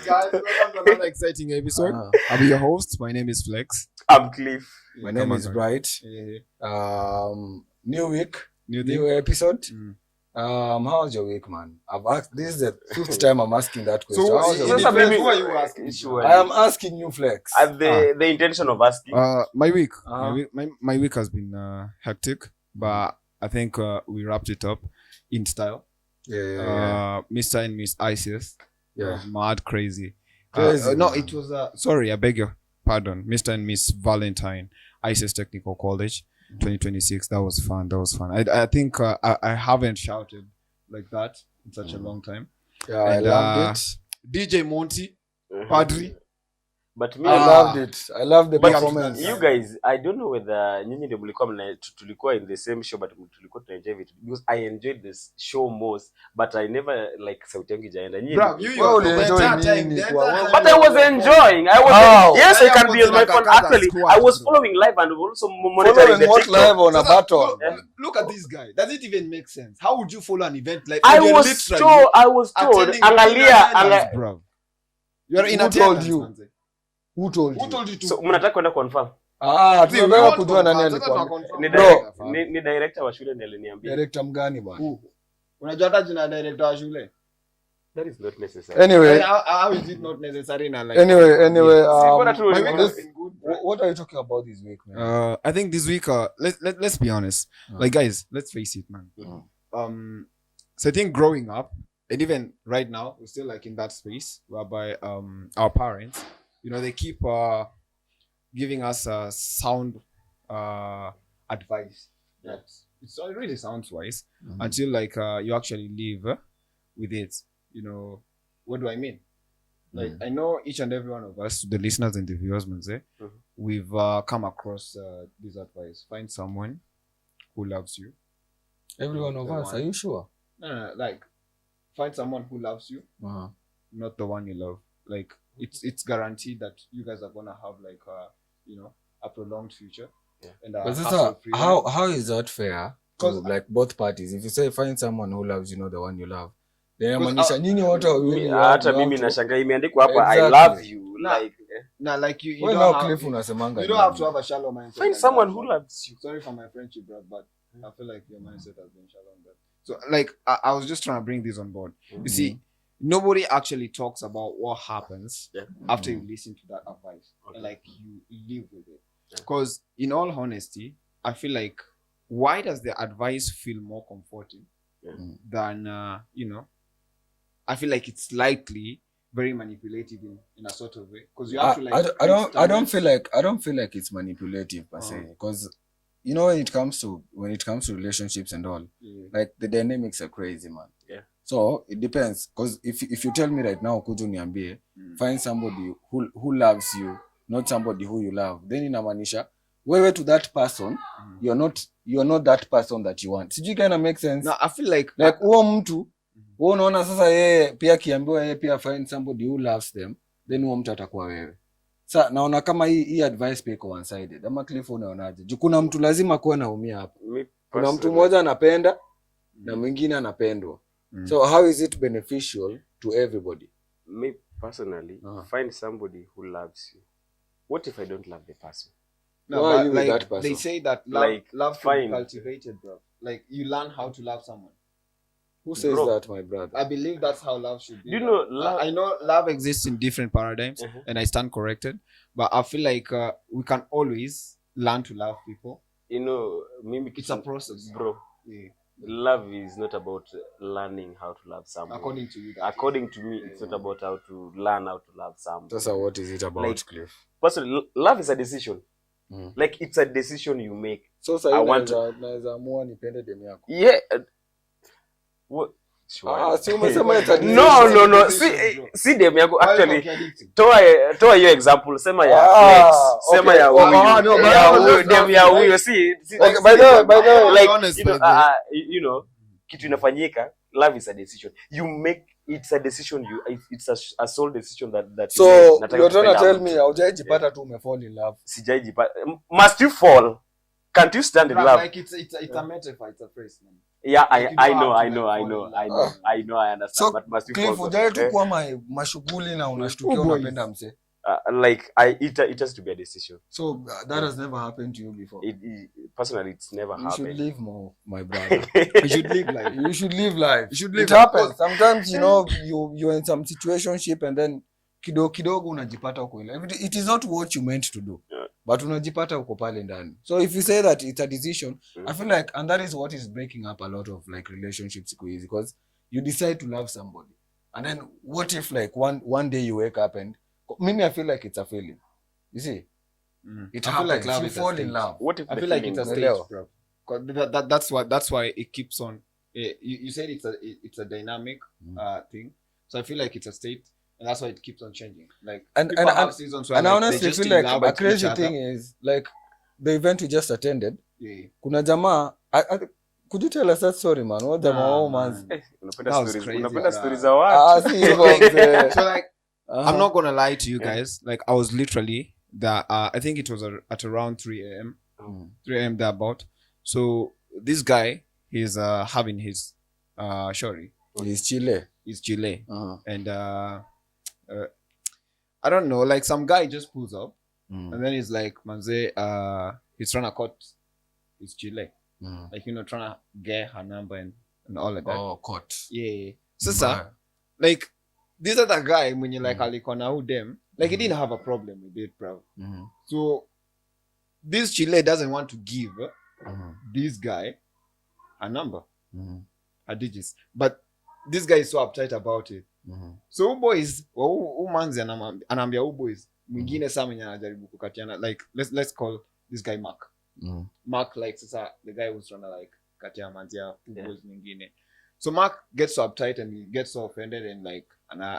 guys, welcome to another exciting episode. I'll be your host. My name is Flex. I'm Cliff. My name is Bright. New week, new episode. How's your week, man? I've asked. This is the fifth time I'm asking that question. So, who are you asking? I am asking you, Flex. I have the intention of asking. My week, my week has been hectic, but I think we wrapped it up in style. Mr. and Miss ISIS. Mad crazy. No, it was sorry, I beg your pardon. Mr. and Miss Valentine, ISIS Technical College, 2026. That was fun. I think I haven't shouted like that in such a long time. Yeah, I loved it. DJ Monty, Padri. But me, I loved it. I loved the performance. You guys, I don't know whether nyinyi ndio mlikuwa tulikuwa in the same show, but tulikuwa tunaenjoy it because I enjoyed this show most, but I never like sauti yangu ijaenda. Bro, you enjoy me. But I was enjoying. Yes, I can be on my phone. Actually, I was following live and also monitoring the TikTok. Live on a battle. Look at this guy. Does it even make sense? How would you follow an event like? I was told. Angalia, bro. You are in Who told you? Who told you? So mnataka kwenda confirm? Tunataka kujua nani alikuwa. Ni director wa shule ndiye aliniambia. Director mgani bwana? Unajua hata jina director wa shule? That is not necessary. Anyway, how is it not necessary na like? Anyway, what are you talking about this week, man? I think this week let's be honest. Like guys, let's face it, man. So I think growing up and even right now we're still like in that space whereby our parents, you know, they keep giving us sound advice that it really sounds wise until like you actually live with it. You know, what do I mean? Like I know each and every one of us, the listeners and the viewers, we've come across this advice: find someone who loves you. Every one of us. Are you sure? No, like find someone who loves you, not the one you love. Like it's guaranteed that you guys are gonna have like a prolonged future. And but how is that fair to like both parties? If you say find someone who loves you, not the one you love, then maanisha nyinyi wote wawili hata mimi nashangaa imeandikwa hapa I love you like you don't have Cliff unasemanga you don't have to have a shallow mindset. Find someone who loves you. Sorry for my friendship, bro, but I feel like your mindset has been shallow on that. So like I was just trying to bring this on board. You see, nobody actually talks about what happens after you listen to that advice and like you live with it. Because in all honesty, I feel like why does the advice feel more comforting than I feel like it's likely very manipulative in a sort of way, because you have to like I don't feel like it's manipulative per se, because you know when it comes to relationships and all, like the dynamics are crazy, man. So it depends, because if you tell me right now kuja niambie find somebody who loves you, not somebody who you love, then inamaanisha wewe to that person you're not that person that you want. Sijui kind of make sense. No, I feel like huo mtu wewe unaona sasa yeye pia kiambiwa yeye pia find somebody who loves them, then huo mtu atakuwa wewe. Sasa naona kama hii advice pay one sided. Ama Cliff unaonaje? Juu kuna mtu lazima kuwa naumia hapo. Kuna mtu mmoja anapenda na mwingine anapendwa. So how is it beneficial to everybody? Me personally, find somebody who loves you. What if I don't love the person? No, but like that person? They say that love can be cultivated, bro. Like you learn how to love someone. Who says that, my brother? I believe that's how love should be. You know, I know love exists in different paradigms, and I stand corrected. But I feel like we can always learn to love people. You know, it's a process, bro. Love is not about learning how to love someone. According to you, according to me, it's not about how to learn how to love someone. That's what is it about, like, Cliff? Personally, love is a decision. Like it's a decision you make. So I want to more nipende demu yako. Yeah. What? No. See demu yako actually. Toa your example. Sema ya Flex. Sema ya huyo. Demu ya huyo. See. By the way, like you know, kitu inafanyika. Love is a decision. You make. It's a decision it's a soul decision that so you're trying to tell me haujajipata tu umefall in love. Sijaijipata. Must you fall? Can't you stand in Bruv, love? like it's a metaphor, it's a phrase, man. Yeah, Like, you I don't know, have I to, know, like, I fall know, in I love, know, man. I know, I understand. So But must you Cliff, forgo? ujai tu kuwa mashughuli na unashtukia boys. unapenda mse. Like it has to be a decision. So that has never happened to you before. Personally, it's never You should happened. live more, my brother. You should live life. You should live life. You should live It life. happens. Sometimes, you know, you're in some situationship and then kidogo unajipata uko ile. It is not what you meant to do. Yeah. But unajipata uko pale ndani. So if you say that it's a decision, I feel like, and that is what is breaking up a lot of like relationships because you decide to love somebody. And then what if like one day you wake up and maybe I feel like it's a feeling. You see? It I feel happens. like love You is a fall in stage. love. What if I the feel like feeling it's a goes- stage, bro. 'Cause that's why it keeps on. You said it's a dynamic thing, so I feel like it's a state, and that's why it keeps on changing. Like And- people and- have seasons where And I like, honestly they're just feel in like love a with each crazy other. thing is like the event we just attended. Yeah. Kuna jamaa, could you tell us that story, man? What jamaa wao man? unapenda That was stories, crazy, unapenda bro. stories za watu. Si hivyo mzee. So like, Uh-huh. I'm not gonna lie to you guys. Like I was literally I think it was at around 3 a.m. 3 a.m. thereabout. So this guy, he's having his shorty. He's Chile. He's Chile. Uh-huh. And I don't know, like some guy just pulls up and then he's like, Manze, he's trying to cut his Chile. Like, you know, trying to get her number and all of that. Oh, caught. Yeah. Sasa, like, this other guy, when you like alikuwa na udem, like he didn't have a problem with it, bro. So this Chile doesn't want to give this guy a number, her digits. But this guy is so uptight about it. So boys, manzi anambia boys, mwingine saa mwenye anajaribu kukatiana, like let's call this guy Mark. Mark, like sasa the guy who's trying to like katia manzia boys mwingine. So Mark gets so uptight and he gets so offended and like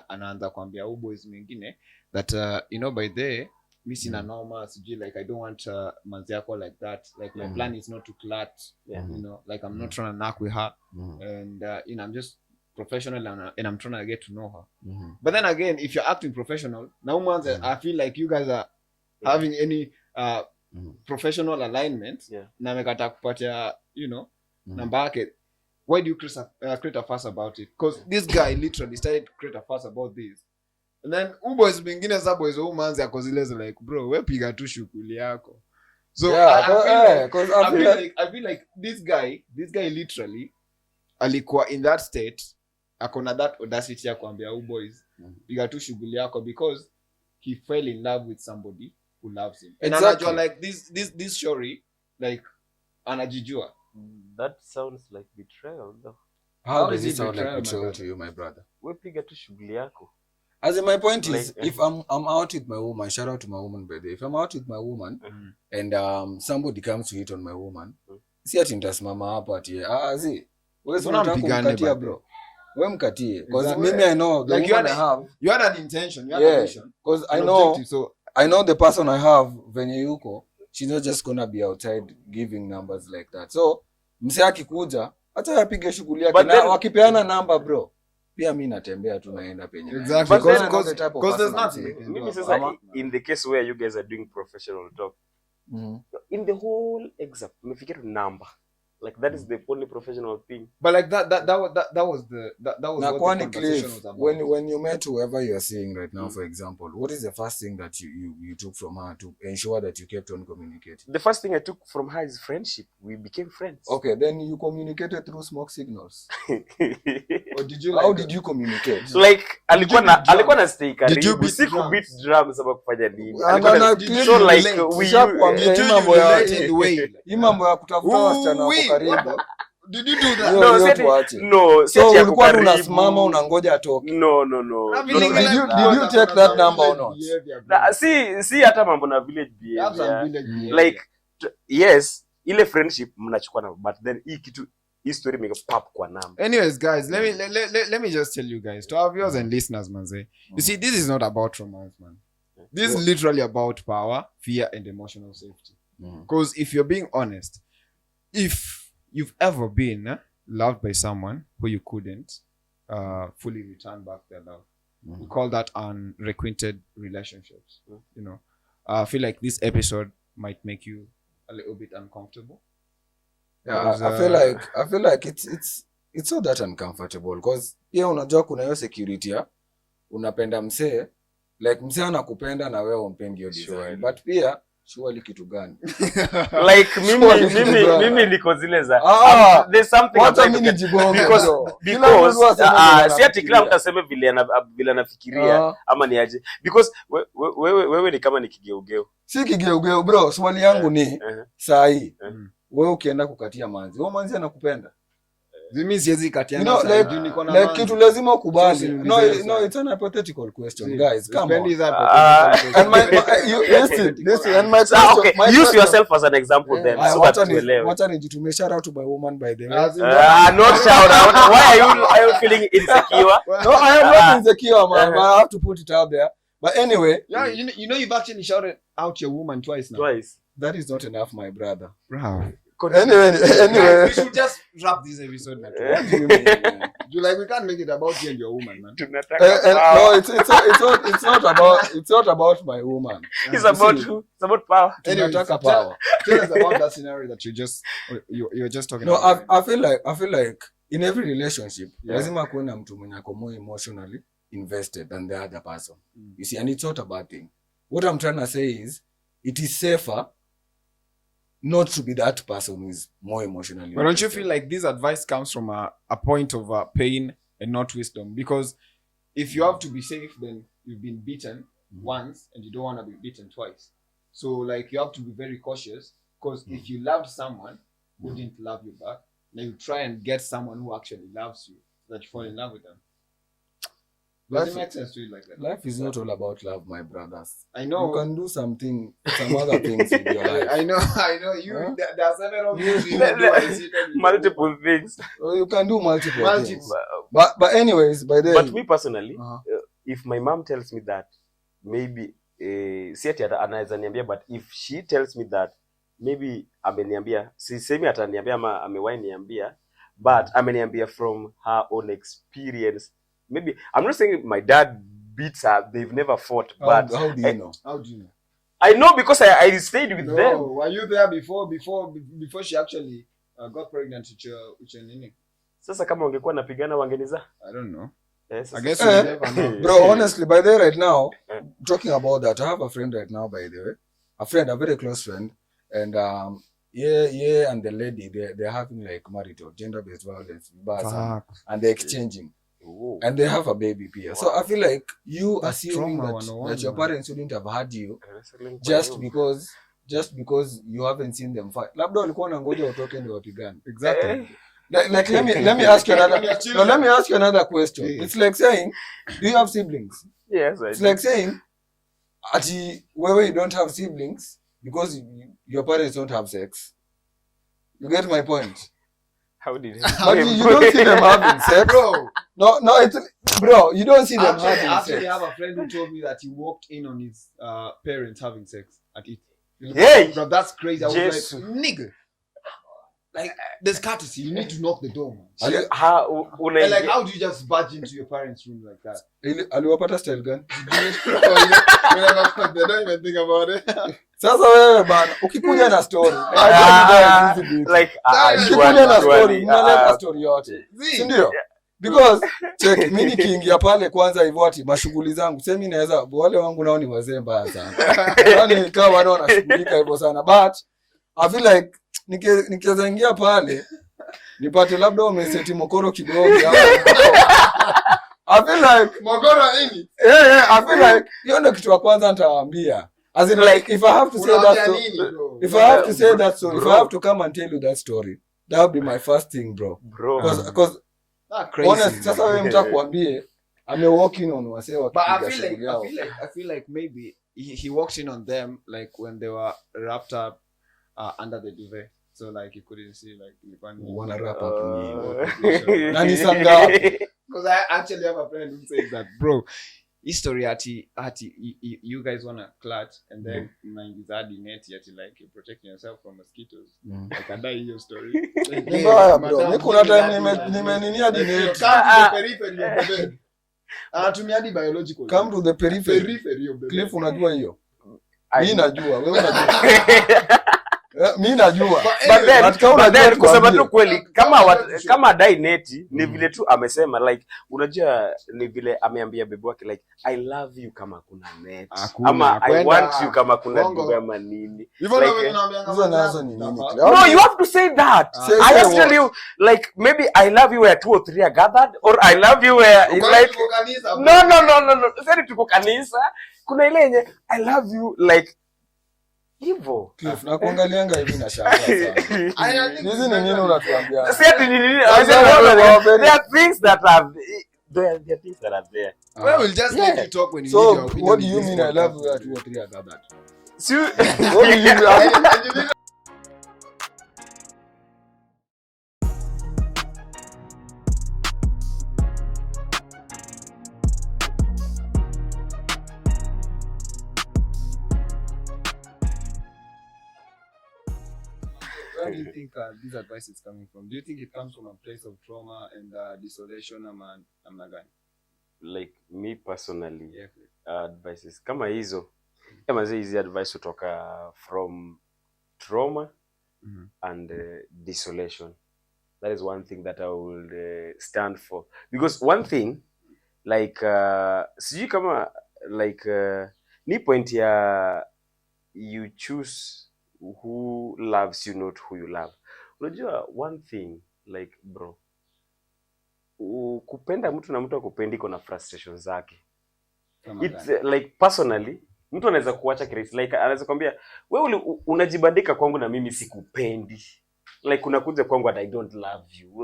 anaanza kuambia boys mwingine that you know, by the mi sina norma sijui, like I don't want manzi yako like that, like my plan is not to clat, you know, like I'm not trying to knock with her, and you know, I'm just professional and I'm trying to get to know her. But then again, if you're acting professional now, I feel like you guys are having any professional alignment, na mekata kupatia, you know, namba yake. Why do you create a fuss about it? Because this guy literally started to create a fuss about this. And then boys mwingine za boys manzi akozileze like, bro, we piga tu shughuli yako. So yeah, I feel like this guy literally alikuwa in that state, akona that audacity ya kuambia boys piga tu shughuli yako because he fell in love with somebody who loves him. And anajua like this story, like anajijua. That sounds like betrayal though. How does it sound like betrayal to you, my brother? We piga tu shughuli yako. As in, my point is, if I'm out with my woman, shout out to my woman, by the way. If I'm out with my woman and somebody comes to hit on my woman, si ati nitasimama hapo ati wewe unataka kumkatia bro. Wewe mkatie, because maybe I know the like woman I have. You had an intention, you had a vision. Because I know the person I have venye yuko, she's not just gonna be outside giving numbers like that. So mse akikuja hata apige shughuli yake na wakipeana namba bro, pia mimi natembea tu naenda penye. Exactly, because there's nothing. Mimi sasa, in the case where you guys are doing professional talk, in the whole exam umefikia tu number, like that is the only professional thing. But like that was what the conversation was about. When you met whoever you are seeing right now, for example, what is the first thing that you took from her to ensure that you kept on communicating? The first thing I took from her is friendship. We became friends. Okay, then you communicated through smoke signals. Or did you how did you communicate? Like alikuwa na stay karibu, siku beat drums ama kufanya nini. So like hii mambo ya kutafuta wasichana wako karibu. Did you do that? No, so ulikuwa unasimama unangoja atoke. No. Did you take that number or not? Si hata mambo na village behavior. Like yes, ile friendship mnachukua na, but then hii story make pop kwa number. Anyways guys, let me just tell you guys, to our viewers and listeners, manze. You see, this is not about romance, man. This is literally about power, fear and emotional safety. Because if you're being honest, if you've ever been loved by someone who you couldn't fully return back their love, we call that unrequited relationships. You know, I feel like this episode might make you a little bit uncomfortable. Yeah, I feel like it's not that uncomfortable because pia unajua kuna hiyo security ya unapenda msee like msee anakupenda na wewe umpendi hiyo design but pia surely kitu gani like mimi niko zile za there's something about because si ati kila mtu aseme vile anafikiria ama ni aje because wewe ni kama ni kigeugeu. Si kigeugeu bro, swali yangu ni saa hii wewe ukienda kukatia manzi, wewe manzi anakupenda. Mimi siwezi katia manzi, niko na manzi. Kitu lazima ukubali. No, it's an hypothetical question, guys. Come on. And my question, use yourself as an example then. So that tuelewe. Wacha nijitume shout out to my woman by the way. Not shout out. Why are you feeling insecure? No, I am not insecure, man. But I have to put it out there. But anyway, yeah, you know you've actually shouted out your woman twice now. Twice. That is not enough, my brother. Wow. Anyway, we should just wrap this episode, man. What do you mean, man? You like we can't make it about you and your woman, man. No, it's not about my woman. It's about who? It's about power. Anyway, tell us about that scenario that you're just talking about. No, I feel like in every relationship, lazima kuwe na mtu mwenye ako more emotionally invested than the other person. You see, and it's not a bad thing. What I'm trying to say is, it is safer not to be that person who is more emotionally. But don't you feel like this advice comes from a point of pain and not wisdom? Because if you have to be safe, then you've been beaten once and you don't want to be beaten twice. So like you have to be very cautious because if you loved someone who didn't love you back, then you try and get someone who actually loves you so that you fall in love with them. Does it make sense to you like that? Life is not all about love, my brothers. I know. You can do some other things with your life. I know. You. Huh? There are several things you can do. Multiple things. You can do multiple things. But anyways, by the way. But me personally, if my mom tells me that, maybe, si ati anaweza niambia, but if she tells me that, maybe ameniambia, sisemi ataniambia ama amewahi niambia, but ameniambia from her own experience. Maybe I'm not saying my dad beats her; they've never fought. But how do you know? How do you know? I know because I stayed with them. Were you there before she actually got pregnant with your nini? Sasa kama wangekuwa napigana wangeniza? I don't know. Yes, I guess you never know. Bro, honestly, by the way, right now, talking about that, I have a friend right now, by the way, a very close friend, and and the lady, they're having like marital gender-based violence, and they're exchanging. Ooh. And they have a baby Pia. Wow. So I feel like you assuming that your parents wouldn't have had you just because you haven't seen them fight. Labda walikuwa na ngoja utoke ndio wapigane. Exactly. Like let me ask you another question. It's like saying, do you have siblings? Yes, I do. It's like saying ati wewe you don't have siblings because your parents don't have sex. You get my point? How did it? But you don't see them having sex, bro. No, bro. You don't see them having sex. I actually have a friend who told me that he walked in on his parents having sex at it. Hey, bro, that's crazy. I was like, nigga, like there's courtesy. You need to knock the door, man. How do you just barge into your parents' room like that? Aliwapata style gun. They don't even think about it. Sasa wewe bana ukikuja na story ukikuja na story unaleta story yote, si ndio? Because check mimi nikiingia pale kwanza hivyo ati mashughuli zangu sasa mimi naweza wale wangu nao ni wazee mbaya sana yani kama wana wanashughulika hivyo sana, but I feel like nikianza ingia pale nipate labda umeseti mokoro kidogo I feel like mokoro nini I feel like hiyo ndio kitu ya kwanza nitawaambia. As in, like, if I have to say that story, if I have to come and tell you that story, that would be my first thing, bro. Because honest, sasa wewe mtakwambie, I'm walking on wasewa. But I feel like maybe he walked in on them like when they were wrapped up under the duvet, so like he couldn't see like wanna wrap up nani sanga. Because I actually have a friend who says that, bro. History ati you guys wanna clutch and then mnaingizadi neti ati like you're protecting yourself from mosquitoes. Like I hiyo story. Bro, kuna time nimenini hadi neti. Anatumia hadi biological. Come to the periphery of the Cliff, unajua hiyo? Mimi najua, wewe unajua. Mimi najua. But then kusema tu kweli kama dai neti ni vile tu amesema like unajua ni vile ameambia bebe wake like I love you kama kuna net ama I want you kama kuna duga ama nini. Hizo nazo ni nini? No, you have to say that. I have to tell you like maybe I love you where 2 or 3 are gathered or I love you where like no. Sasa tuko kanisa. Kuna ile yenye I love you like hivyo. Cliff, na kuangalianga hivi na shangaa sana. Hizi ni nini unatuambia? Si ati nini? There are things that are there. Well, we'll just let you talk when you so need your opinion. what do you mean I love you at 2 or 3 are gathered? So What do you mean? Where do you think this advice is coming from? Do you think it comes from a place of trauma and desolation? I'm not going. Like me personally, advices kama hizo kama hizi advice kutoka from trauma and desolation. That is one thing that I will stand for, because one thing like sijui kama like ni point ya you choose who loves you, not who you love. Unajua one thing like bro, kupenda mtu na mtu akupendi iko na frustration zake. It's like personally mtu anaweza kuacha kirahisi, like anaweza kwambia wewe unajibandika kwangu na mimi sikupendi, like unakuja kwangu and I don't love you.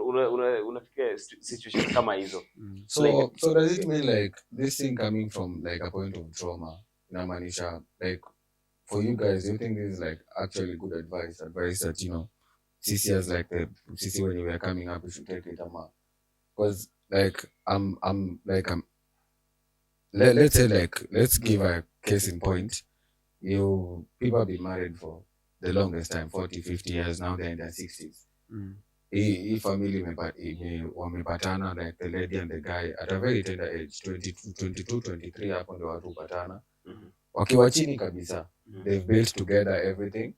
Unafikia situation kama hizo. So does it mean like this thing coming from like a point of trauma inamaanisha like for you guys, do you think this is like actually good advice that, you know, sisi as like the sisi when we were coming up we should take it ama? Because like let's say like let's give a case in point. You people have been married for the longest time, 40-50 years, now they're in their 60s. Hii family wamepatana, like the lady and the guy at a very tender age, 22-23 hapo ndio watu patana. Wakiwa chini kabisa, they've built together everything,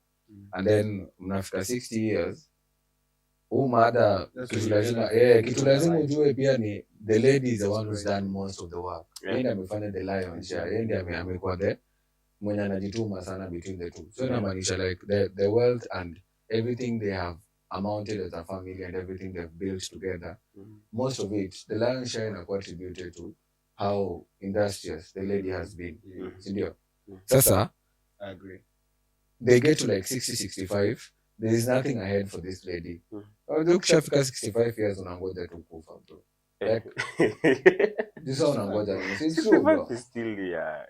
and then mnafika 60 years mada kitu lazima ujue pia ni the lady is the one who's done most of the work. Yeye amefanya the lion's share, yeye ndiye amekuwa the mwenye anajituma sana between the two. So inamaanisha like the wealth and everything they have amounted as a family and everything they've built together, most of it the lion's share inakuwa attributed to how industrious the lady has been. Sindio? Sasa I agree. They get to like 60-65, there is nothing ahead for this lady. Ukishafika 65 years unangoja tu kufa bro. Like this one unangoja. It's true bro. Still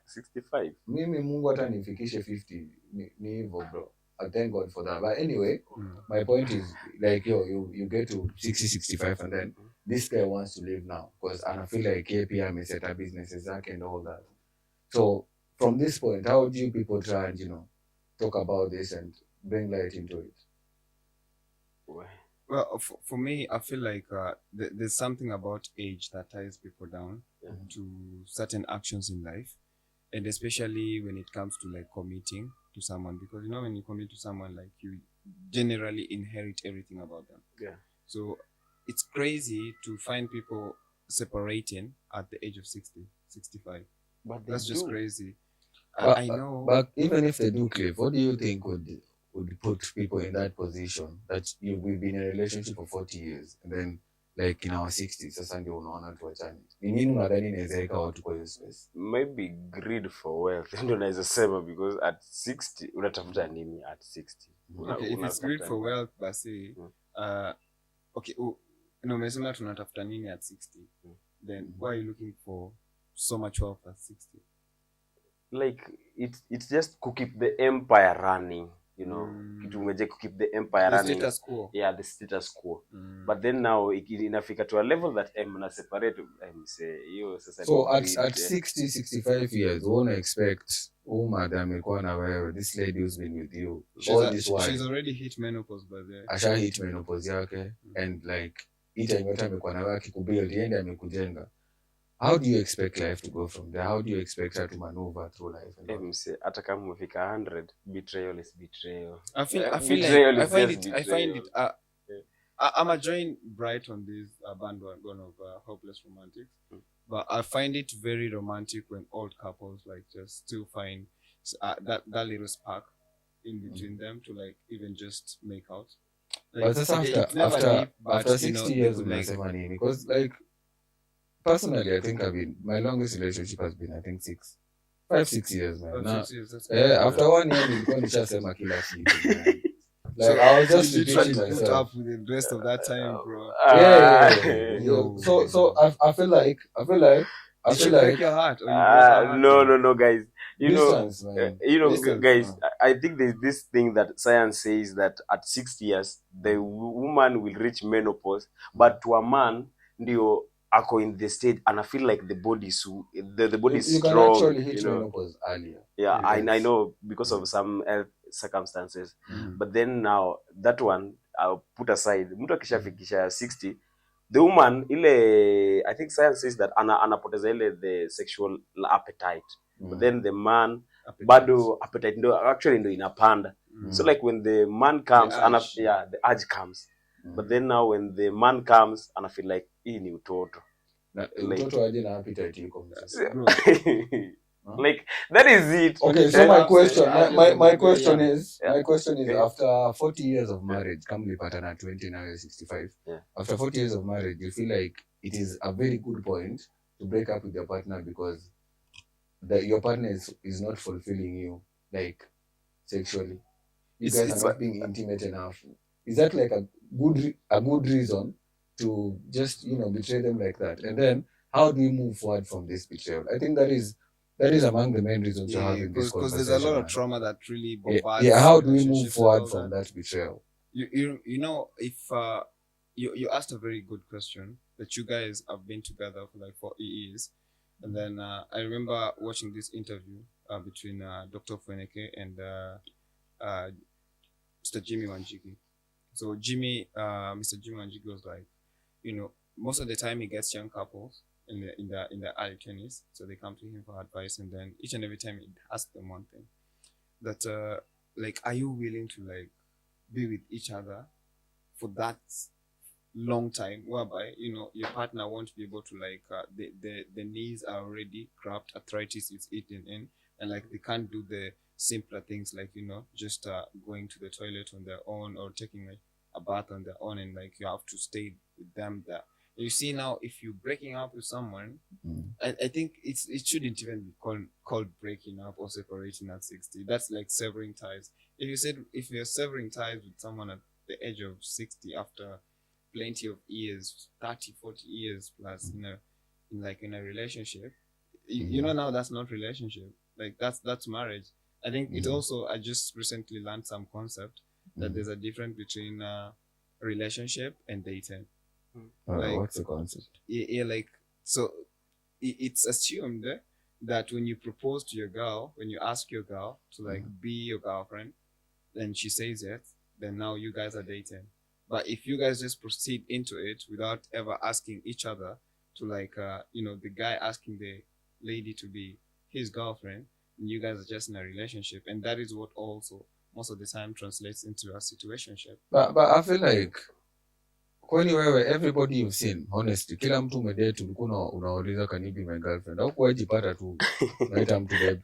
65. Mimi Mungu hata nifikishe 50 ni hivyo bro. I thank God for that. But anyway, my point is like you get to 60-65 and then this guy wants to live now because I feel like KPM set up businesses and all that. So from this point, how do you people try and, you know, talk about this and bring light into it? Well, for me, I feel like there's something about age that ties people down to certain actions in life, and especially when it comes to like committing to someone, because you know when you commit to someone, like you generally inherit everything about them. Yeah. So it's crazy to find people separating at the age of 60, 65. But that's just crazy. But, I know. But even if they do, Cliff, what do you think would put people in that position that we've been in a relationship for 40 years and then like in our 60s sasa ndio unaona tuachane? Ni nini unadhani inaweza ika watu kwa hiyo space? Maybe greed for wealth ndio naweza sema, because at 60 unatafuta nini at 60? Okay, if it's greed for wealth basi okay, umesema tunatafuta nini at 60? Then why are you looking for so much wealth at 60? Like it's just to keep the empire running, you know. Kitu umeje to keep the empire running. The status quo. Yeah, the status quo. But then now inafika to a level that na separate say hiyo sasa. So at 60-65 years wanna expect madam ilikuwa na wewe, this lady who's been with you all this while. She's already hit menopause by the way. Asha hit menopause yake and like time yote amekuwa na wewe akikubuild, yeye ndiye amekujenga. how do you expect life to go from there? How do you expect her to maneuver through life? Hata kama umefika 100, betrayal is betrayal. I feel Betrayal like is just I find it betrayal. I'm a join Bright on this bandwagon of hopeless romantics, but I find it very romantic when old couples like just still find that little spark in between them to like even just make out. Like, But just it's never deep, but after you know 60 they years could like unasema nini? Because like personally I think my longest relationship has been I think 5-6 years, man. Now, 6 years. That's after 1 year nilikuwa nishasema kila kitu, man. So, Like I was just you repeating literally put myself. up with the rest of that time, bro. Yo. So I feel like Did you break your heart or you broke our heart? No, guys. distance, man. Distance, Guys, man. I think there's this thing that science says that at 60 years, the woman will reach menopause, but to a man, ndio ako in the state and I feel like the body is You can strong, actually hit menopause earlier. Yeah, Yes. I know because of some health circumstances. But then now that one I'll put aside. Mtu akishafikisha 60, the woman ile I think science says that anapoteza ile the sexual appetite. But then the man bado appetite ndo actually ndo inapanda. So like when the man comes the urge comes. But then now when the man comes and I feel like hii ni utoto. Mtoto aje na appetite iko msasa. Like that is it. Okay, so my question is after 40 years of marriage, kama ulipatana 20 now you're 65. Yeah. After 40 years of marriage, you feel like it is a very good point to break up with your partner because your partner is not fulfilling you like sexually. You guys are not being intimate enough. Is that like a good reason to just betray them like that? And then how do we move forward from this betrayal? I think that is among the main reasons you're having this conversation. Because there's a lot of trauma that really bombards. Yeah, how do we move forward from that betrayal? You know, if you asked a very good question that you guys have been together for like 4 years, and then I remember watching this interview between Dr. Feneke and Mr. Jimmy Wanjigi. So Mr. Jimmy Wanjigi was like, most of the time he gets young couples in the early 20s, so they come to him for advice, and then each and every time he asks them one thing, that like, are you willing to like be with each other for that long time, whereby your partner won't be able to like the knees are already cracked, arthritis is eating in, and like they can't do the simpler things like just going to the toilet on their own or taking a bath on their own, and like you have to stay with them there. You see, now if you're breaking up with someone, I think it shouldn't even be called breaking up or separating at 60. That's like severing ties. If you're severing ties with someone at the age of 60 after plenty of years, 30, 40 years plus, in a relationship, now that's not relationship. Like that's marriage. I think it also, I just recently learned some concept that there's a difference between relationship and dating. What's the concept? Yeah, like, so it's assumed that when you propose to your girl, when you ask your girl to like be your girlfriend, then she says yes, then now you guys are dating. But if you guys just proceed into it without ever asking each other to like, the guy asking the lady to be his girlfriend, and you guys are just in a relationship, and that is what also most of the time translates into a situationship. But I feel like kwani wewe, everybody you've seen, honestly, kila mtu umedate ulikuwa unauliza can you be my girlfriend, au kuwajipata tu naita mtu babe.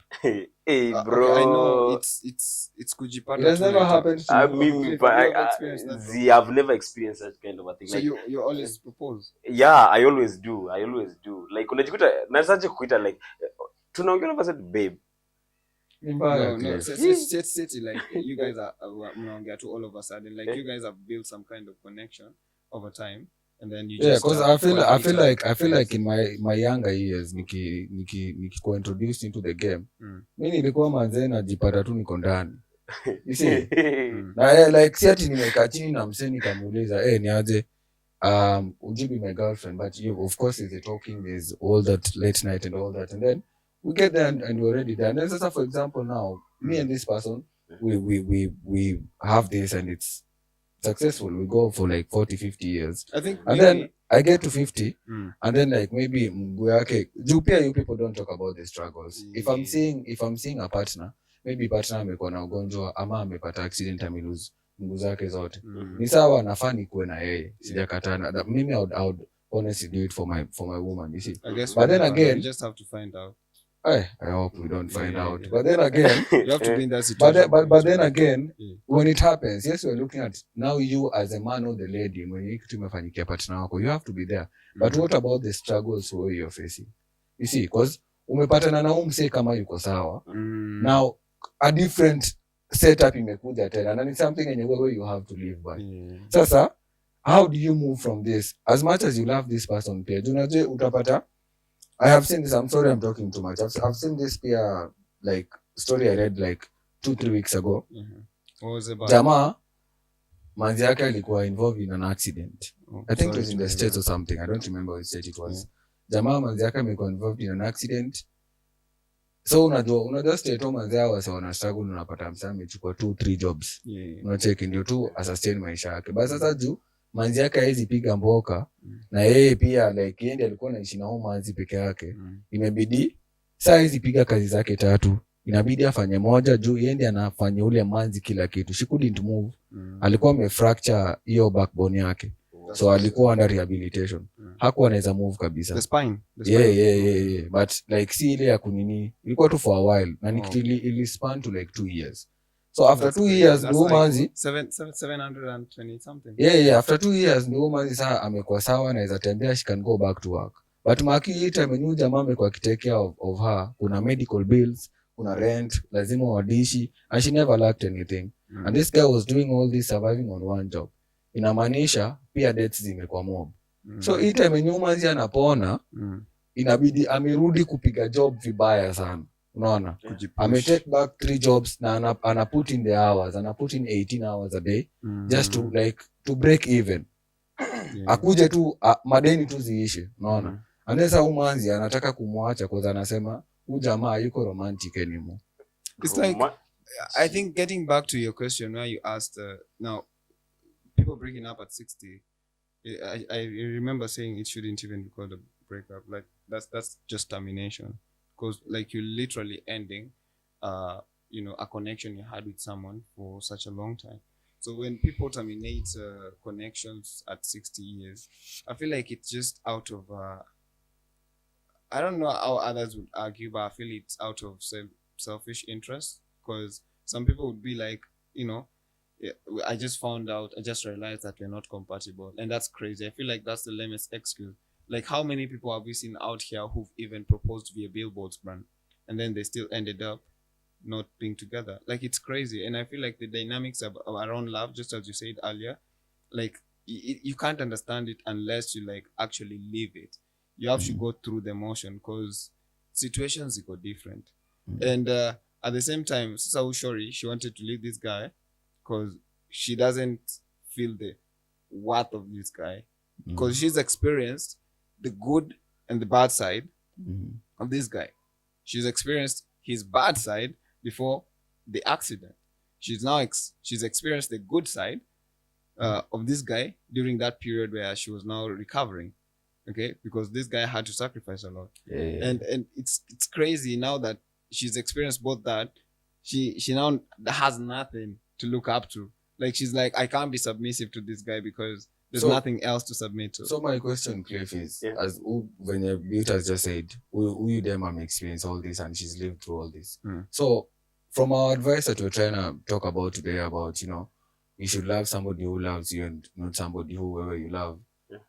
Hey bro, okay, I know it's kujipata. It has never happened to me. I've never experienced that kind of a thing. So like, you always propose? Yeah, I always do. Like unajikuta nasaje kuita like tunaongea na said babe. No, city like you guys are mnaongea to all of a sudden, like you guys have built some kind of connection over time, and then you just because I feel like in my younger years nikikuwa introduced into the game, mimi nilikuwa manze najipata tu niko ndani. You see? Na like si ati nimekaa chini na msee nikamuuliza ni aje would you be my girlfriend, but of course is the talking, is all that late night and all that, and then we get there and we're already there. And then for example now, me and this person, we have this and it's successful. We go for like 40-50 years. I think and then I get to 50 and then like maybe mguu yake juu pia you people don't talk about the struggles. If I'm seeing a partner, maybe partner amekuwa na ugonjwa ama amepata accident amelose mguu zake zote. Ni sawa, nafaa nikuwe na yeye. Sijakatana. Mimi I would honestly do it for my woman, you see. But then again, we just have to find out. I hope we don't find out. But then again, you have to be in that situation. But then again, when it happens, yes, we're looking at now you as a man or the lady, when you kitu imefanyikia partner wako, you have to be there. But what about the struggles you're facing? You see, because umepatana na umse kama yuko sawa. Now, a different setup imekuja tena, and it's something in a way you have to live by. Sasa, how do you move from this? As much as you love this person, pia, unajua utapata. I have seen this. I'm sorry, I'm talking too much. I've seen this pia, like story I read like 2-3 weeks ago. What was it about? Jamaa manzi yake alikuwa involved in an accident. I think it was in the States or something. I don't remember which state it was. Jamaa manzi yake amekuwa involved in an accident. So unajua state home manzi yao wasa wana struggle, unapata msanii amechukua 2-3 jobs. Unacheki ndio tu sustain maisha yake. Basi sasa juu manzi yake haizi piga mboka na yeye pia like yeye alikuwa anaishi na huyo manzi peke yake. Imebidi saa hizi piga kazi zake 3. Inabidi afanye moja juu yeye ndiye anafanya ule manzi kila kitu. She couldn't move. Alikuwa amefracture hiyo backbone yake. So alikuwa under rehabilitation. Hakuwa anaweza move kabisa. The spine. Yeah. But like si ile ya kunini. Ilikuwa tu for a while. Na ili span to like 2 years. So after 2 years ndio manzi 720 something. Yeah, after 2 years ndio manzi saa amekuwa sawa, anaweza tembea, she can go back to work. But maki hii time yenyewe jamaa amekuwa take care of her, kuna medical bills, kuna rent, lazima wadishi, and she never lacked anything. And this guy was doing all this surviving on one job. Inamaanisha pia debts zimekuwa mob. So hii time yenyewe manzi anapona, inabidi amerudi kupiga job vibaya sana. Unaona? Ame take back 3 jobs na ana put in the hours, ana put in 18 hours a day just to like to break even. Akuje tu madeni tu ziishe, unaona? Anaweza umanzi anataka kumwacha kwa sababu anasema huyu jamaa yuko romantic anymore. It's like I think getting back to your question where you asked now people breaking up at 60, I remember saying it shouldn't even be called a breakup. Like that's just termination. Because like you're literally ending a connection you had with someone for such a long time. So when people terminate connections at 60 years, I feel like it's just out of I don't know how others would argue, but I feel it's out of selfish interest. Because some people would be like, I just realized that we're not compatible, and that's crazy. I feel like that's the lamest excuse. Like, how many people have we seen out here who've even proposed via billboards, brand, and then they still ended up not being together? Like, it's crazy. And I feel like the dynamics around love, just as you said earlier, like, you can't understand it unless you, like, actually live it. You have to go through the motion because situations go different. And at the same time, Sasa Ushori, she wanted to leave this guy because she doesn't feel the worth of this guy. Because she's experienced the good and the bad side of this guy. She's experienced his bad side before the accident. She's experienced the good side of this guy during that period where she was now recovering. Okay, because this guy had to sacrifice a lot. And it's crazy now that she's experienced both that. She now has nothing to look up to. Like she's like, I can't be submissive to this guy because there's nothing else to submit to. So my question, Cliff, is as when Beauty has just said, who them have experienced all this and she's lived through all this. So from our advice that we're trying to talk about today about, you should love somebody who loves you and not somebody whoever you love.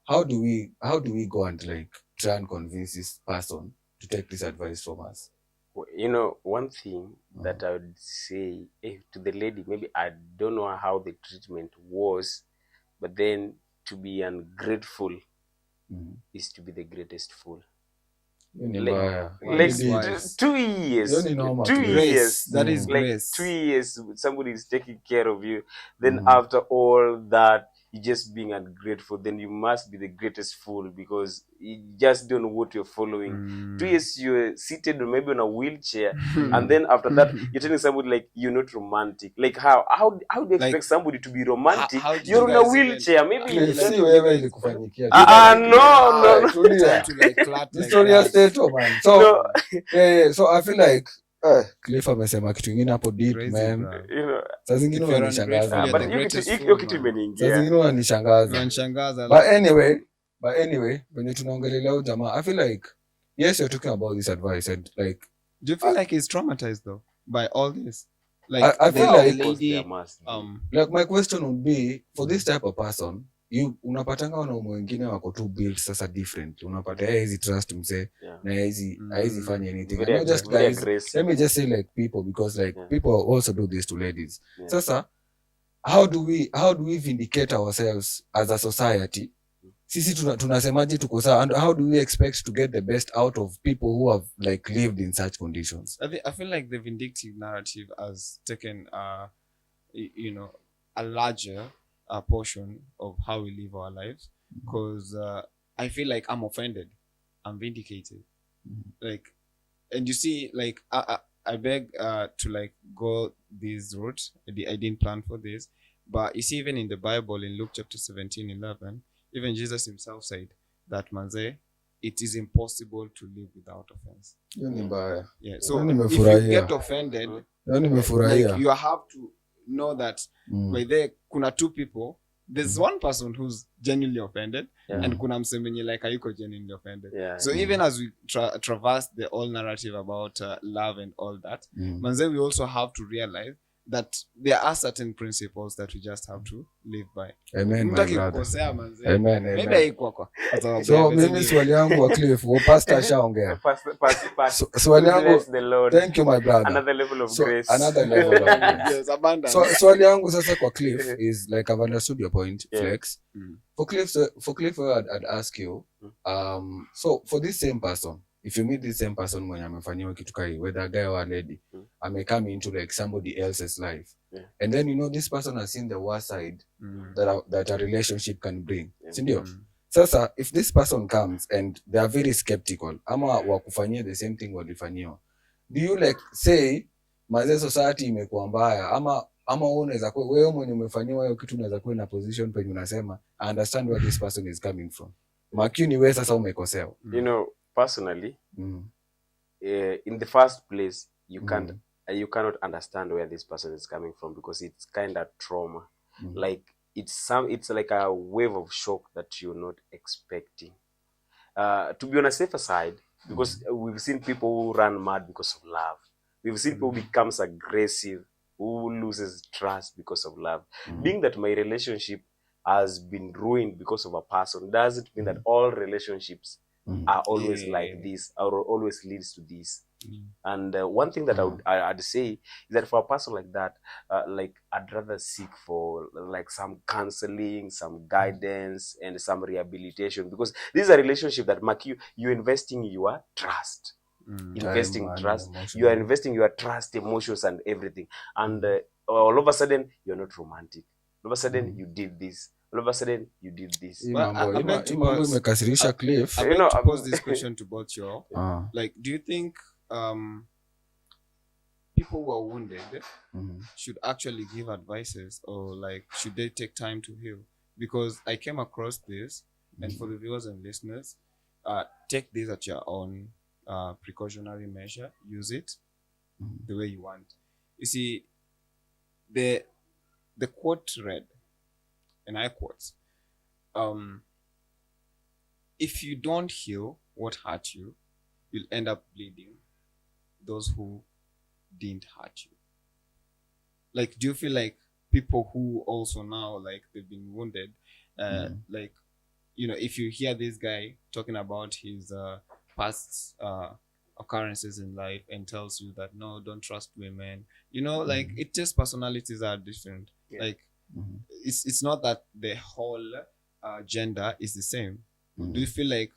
How do we go and like try and convince this person to take this advice from us? One thing that I would say to the lady, maybe I don't know how the treatment was, but then to be ungrateful is to be the greatest fool. Like 2 years. 2 years. That is like grace. 2 years somebody is taking care of you. Then after all that, you're just being ungrateful, then you must be the greatest fool because you just don't know what you're following. 2 years you're seated or maybe on a wheelchair, and then after that you're telling somebody like you're not romantic. Like how do you expect Like, somebody to be romantic? how did You're you on a guys even- wheelchair. Maybe Yeah, you like, tend si to wewe guys- ilikufanyikia no. tulia to like clat like historia that. stato man so No. yeah, so I feel like Cliff amesema kitu ingine hapo deep Crazy, man bro. You know, saa zingine If you're unanishangaza ungrateful, but the man. greatest hiyo fool, kitu man. saa imeniingia. zingine unanishangaza Unanishangaza, but like, anyway when tunaongelelea huyu jamaa I feel like yes you're talking about this advice and like do you feel like he's traumatized though by all this? Like, I feel the like- Of course there lady, must be. like my question would be for this type of person you unapatanga wanaume wengine wako tu built sasa different unapata yeye hizi trust mzee Yeah. na hizi fanya anything Very and not just very guys aggressive. let me just say like people because like Yeah. people also do this to ladies Yeah. sasa how do we vindicate ourselves as a society sisi tunasemaje tuko sawa and how do we expect to get the best out of people who have like lived in such conditions I feel like the vindictive narrative has taken, a larger portion of how we live our lives. Because I feel like I'm offended, I'm vindicated. Like, and you see, like, I beg to like go this route. I didn't plan for this, but you see, even in the Bible, in Luke chapter 17:11, even Jesus himself said that manze, it is impossible to live without offense. hiyo ni mbaya Yeah. So Yaani if you nimefurahia. get offended, hiyo like nimefurahia you have to know that by there kuna two people. There's one person who's genuinely offended, Yeah. and kuna msemenye like ayuko genuinely offended. Yeah. So even as we traverse the whole narrative about love and all that, manze, we also have to realize that there are certain principles that we just have to live by. amen my Mtaki brother kukosea manze. amen Maybe amen haikuwa kwa sababu so ya mimi pesa swali yangu wa Cliff wa pastor ashaongea swali yangu Bless the Lord. thank you my brother Another level of So, grace. another level of grace. Yes, abundance. So swali yangu sasa kwa Cliff is like I've understood your point, Yeah. Flex. Mm. For Cliff, I'd ask you, so for this same person, if you meet this same person mwenye amefanyiwa kitu kai, whether a guy or a lady, ame come into like somebody else's life, Yeah. and then you know this person has seen the worst side that a relationship can bring, Yeah. sindio? Sasa if this person comes and they are very skeptical, ama wakufanyia the same thing walifanyiwa, do you like say mazee society imekuwa mbaya ama wewe unaweza kuwa wewe mwenye umefanyiwa hiyo kitu unaweza kuwa na position penye unasema I understand where this person is coming from. Makini wewe sasa umekosewa. You know, personally, in the first place, you cannot understand where this person is coming from because it's kind of trauma. Like it's like a wave of shock that you're not expecting. To be on a safer side, because we've seen people who run mad because of love. We've seen people who becomes aggressive, who loses trust because of love. Being that my relationship has been ruined because of a person doesn't mean that all relationships are always like this or always leads to this. And one thing that I'd say is that for a person like that, like I'd rather seek for like some counseling, some guidance, and some rehabilitation, because this is a relationship that you're investing your trust. Investing Time, trust, emotion. you are investing your trust, emotions, and everything. And all of a sudden, you're not romantic. All of a sudden, you did this. All of a sudden, you did this. Hii Well, mambo I beg to hii mambo pause. imekasirisha Cliff. I You beg know, to pose this question to both you all. Like, do you think people who are wounded should actually give advices, or like should they take time to heal? Because I came across this, and for the viewers and listeners, take this at your own precautionary measure. Use it the way you want. You see, the quote read, and I quote, if you don't heal what hurt you, you'll end up bleeding those who didn't hurt you. Like, do you feel like people who also now, like, they've been wounded, like, you know, if you hear this guy talking about his past occurrences in life and tells you that no, don't trust women, you know, like, it just personalities are different. Like, it's not that the whole gender is the same. Do you feel like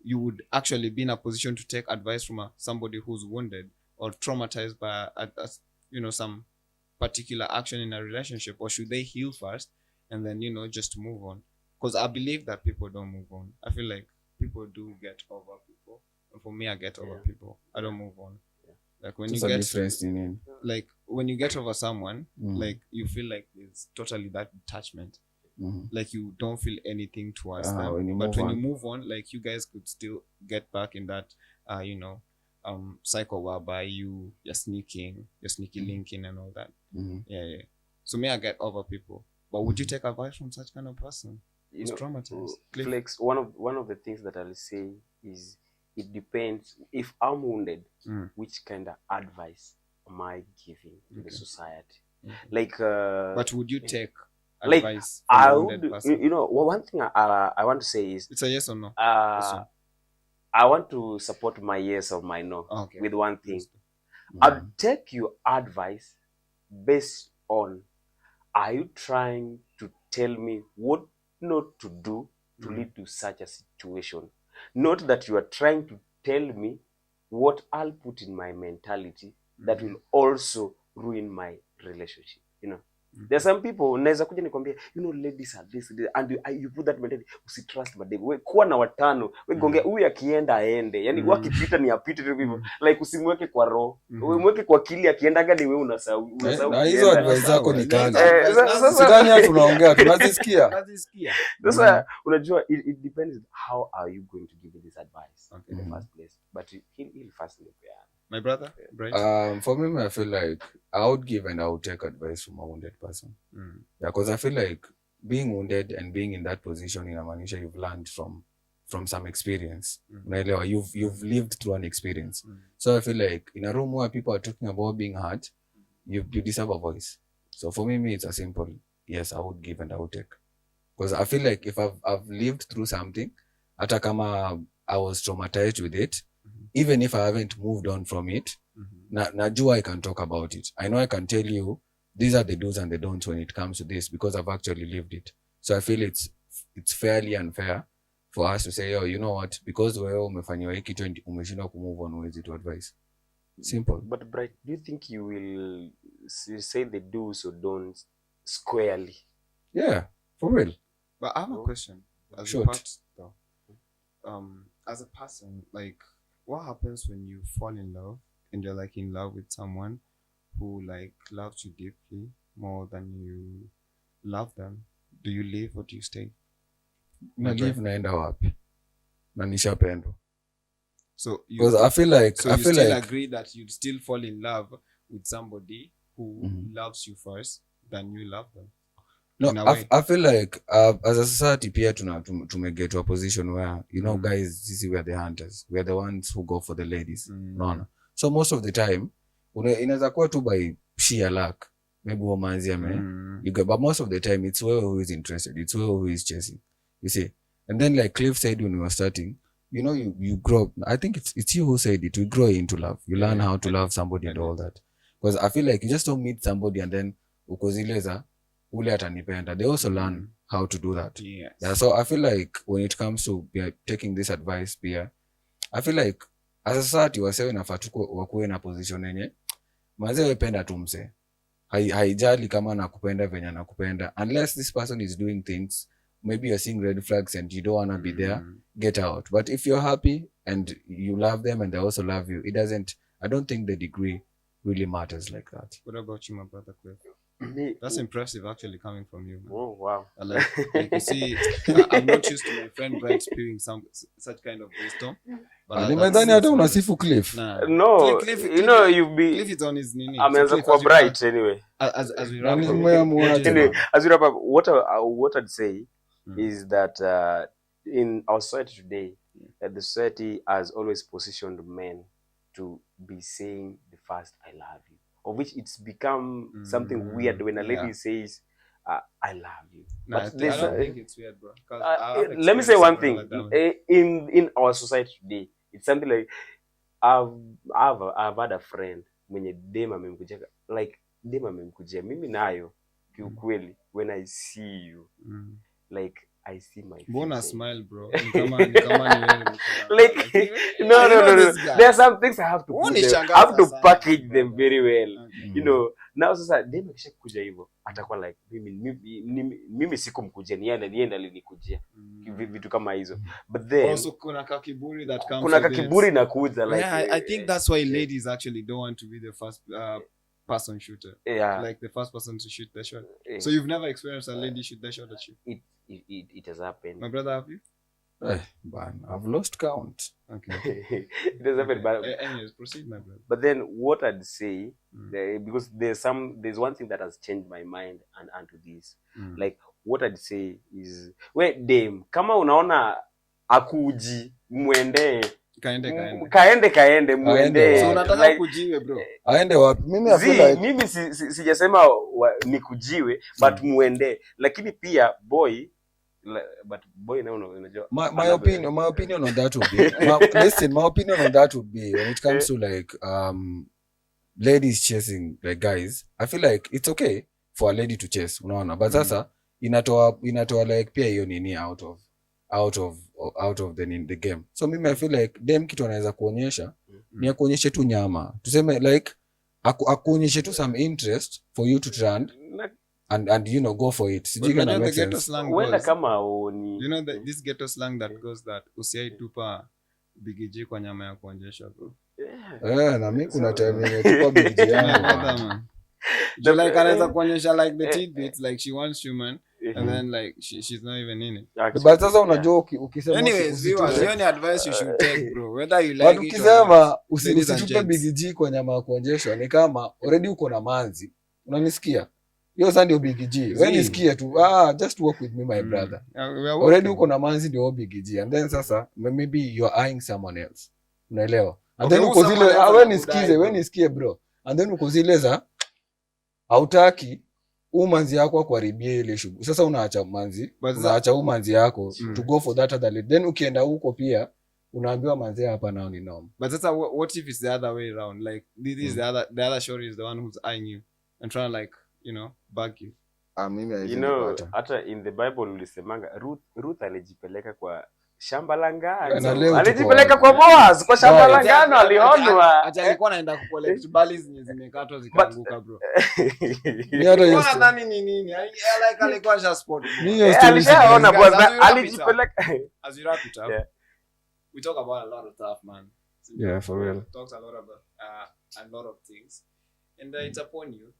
you would actually be in a position to take advice from somebody who's wounded or traumatized by some particular action in a relationship, or should they heal first and then just move on. Because I believe that people don't move on. I feel like people do get over people, and for me, I get over people. I don't move on. Like when There's you a get difference in it. like when you get over someone, like you feel like it's totally that detachment. Like you don't feel anything towards them. But when you move on, like you guys could still get back in that cycle whereby you're sneaky linking and all that. Yeah. So may I get over people. But would you take advice from such kind of person? It's traumatized. Flex, one of the things that I'll say is it depends. If I'm wounded, which kind of advice am I giving to the society? Like but would you take like advice from I a wounded would, person? one thing I want to say is It's a yes or no. I want to support my yes or my no with one thing. I'll take your advice based on, are you trying to tell me what not to do to lead to such a situation? Not that you are trying to tell me what I'll put in my mentality that will also ruin my relationship. There are some people unaweza kuja nikwambia ladies are this and you put that mentality, usitrust madem, wewe kuwa na watano, wewe gongea huyu akienda aende, yani wakipita ni apite tu hivyo, like usimweke kwa roho, wewe mweke kwa akili, akiendaga ni wewe unasahau na hizo advice zako ni kali. Sasa tunaongea tunazisikia. Sasa unajua it depends how are you going to give this advice in the first place, but he'll first look at my brother, right? For me, I feel like I would give and I would take advice from a wounded person. Yeah, because I feel like being wounded and being in that position in Amanisha, you've learned from some experience. You've lived through an experience. So I feel like in a room where people are talking about being hurt, you deserve a voice. So for me, it's a simple yes, I would give and I would take. Because I feel like if I've lived through something, hata kama I was traumatized with it, even if I haven't moved on from it, najua I can talk about it. I know I can tell you these are the do's and the don'ts when it comes to this because I've actually lived it. So I feel it's fairly unfair for us to say, you know what, because wewe umefanyiwa hiki kitu umeshindwa kumove on, huwezi to advise. Simple. But Bright, do you think you will say the do's or don'ts squarely? Yeah, for real. But I have a question. As a person, like, what happens when you fall in love and you're like in love with someone who like loves you deeply more than you love them? Do you leave or do you stay? Leave naenda wapi? Na nishapendwa. So because I feel like so I you feel still like agree that you'd still fall in love with somebody who loves you first than you love them. No, I feel like as a society pia get to a position where guys, we are the hunters, we are the ones who go for the ladies. No. So most of the time inaweza kuwa tu by sheer luck, maybe womanzi but most of the time it's whoever who is interested, it's whoever who is chasing, you see. And then like Cliff said when we were starting, you grow. I think it's you who said it, we grow into love, you learn how to love somebody and all that. Because I feel like you just don't meet somebody and then ukozileza ule atanipenda. They also learn how to do that. Yes. Yeah, so I feel like when it comes to taking this advice pia, I feel like as a society wasewe nafaa wakuwe na position yenye mazewe penda tu mse, haijali kama nakupenda venye nakupenda, unless this person is doing things maybe you're seeing red flags and you don't want to be there, get out. But if you're happy and you love them and they also love you, I don't think the degree really matters like that. What about you, my brother Cliff? That's impressive actually coming from you, man. Oh wow. Like you see, I'm not used to my friend Bright spewing such kind of wisdom. Nimedhani hata unasifu Cliff. No, Cliff, Cliff is on his nini. Ameanza kuwa Bright anyway. As we wrap up. Anyway, as we wrap up, what I'd say is that in our society today, the society has always positioned men to be saying the first "I love you," of which it's become something weird when a lady says "I love you." No, but I don't think it's weird, bro. Let me say one thing. In our society today, it's something like I've had a friend mwenye dem amemkujia, like dem amemkujia mimi nayo kiukweli, when I see you, like I see my face. Bona smile, bro. Like no. There are some things I have to put them, I have to package them very well. Now sasa dem akisha kuja hivyo atakuwa like mimi sikumkujia ni yeye alinikujia. Vitu kama hizo. But then also kuna kakiburi that comes kuna with it. kakiburi inakuja like yeah, I think that's why ladies actually don't want to be the first person shooter. Yeah. Like the first person to shoot the shot. So you've never experienced a lady shoot the shot at you? It has happened. My brother, have you? Man, I've lost count. Okay. It has happened, but anyways, proceed, my brother. But then what I'd say, because there's one thing that has changed my mind and onto this. Like what I'd say is, we dem, kama unaona akuji muende kaende muende. So unataka kujiwe bro. Aende wapi? Mimi I feel like mimi sijasema nikujiwe but muende. Lakini pia boy now unajua my opinion on that would be listen, my opinion on that would be when it comes to like ladies chasing like guys, I feel like it's okay for a lady to chase, unaona, but sasa inatoa like pia hiyo nini out of the game. So mimi I feel like dem kitu anaweza kuonyesha ni akuonyeshe tu nyama, tuseme like akuonyeshe tu some interest for you to trend and you know go for it. Sijui kana make sense. Wenda kama oni, you know this ghetto slang that goes that usiai tupa bigiji kwa nyama ya kuonyesha bro. Na mimi kuna time nimetupa bigiji yangu. Like anaweza kuonyesha like the tidbits like she wants human and then like she's not even in it. But sasa unajua ukisema anyways viewers, hiyo ni advice you should take bro, whether you like it or not. Ukisema usitupe bigiji kwa nyama ya kuonyesha ni kama already uko na manzi, unanisikia? Yo sasa ndio big G. Wewe nisikie tu. Just work with me my brother. Already uko na manzi ndio big G. And then sasa maybe you're eyeing someone else. Unaelewa? And then uko zile wewe nisikie bro. And then uko zile za hautaki manzi yako kuharibia ile shughuli. Sasa unaacha manzi, unaacha manzi yako to go for that other lady. Then ukienda huko pia unaambiwa manzi hapa nao ni norm. But sasa what if it's the other way around? Like this is the other shorty is the one who's eyeing you and trying to like, you know, bug you. You know, hata in the Bible ulisemanga Ruth alijipeleka kwa shamba la ngano. Alijipeleka kwa Boaz kwa shamba la ngano, alionwa. Acha alikuwa anaenda kucollect bali zenye zimekatwa zikaanguka bro. Mbona ndani ni nini? Like alikuwa just sport. Alishaona Boaz alijipeleka. As you wrap it up. We talk about a lot of stuff, man. Yeah, for real. We talked a lot about a lot of things. And it's upon you,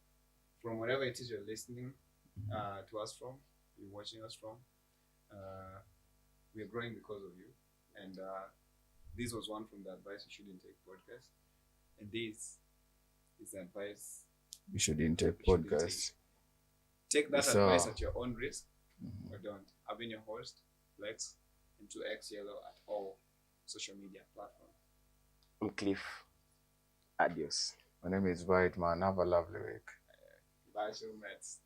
from wherever it is you're listening to us from, you're watching us from, we're growing because of you. And this was one from the Advice You Shouldn't Take podcast. And this is the advice you shouldn't take podcast. Take that advice at your own risk, or don't. I've been your host, Lex, and 2X Yellow at all social media platforms. I'm Cliff. Adios. My name is White, man. Have a lovely week. Bye, show mates.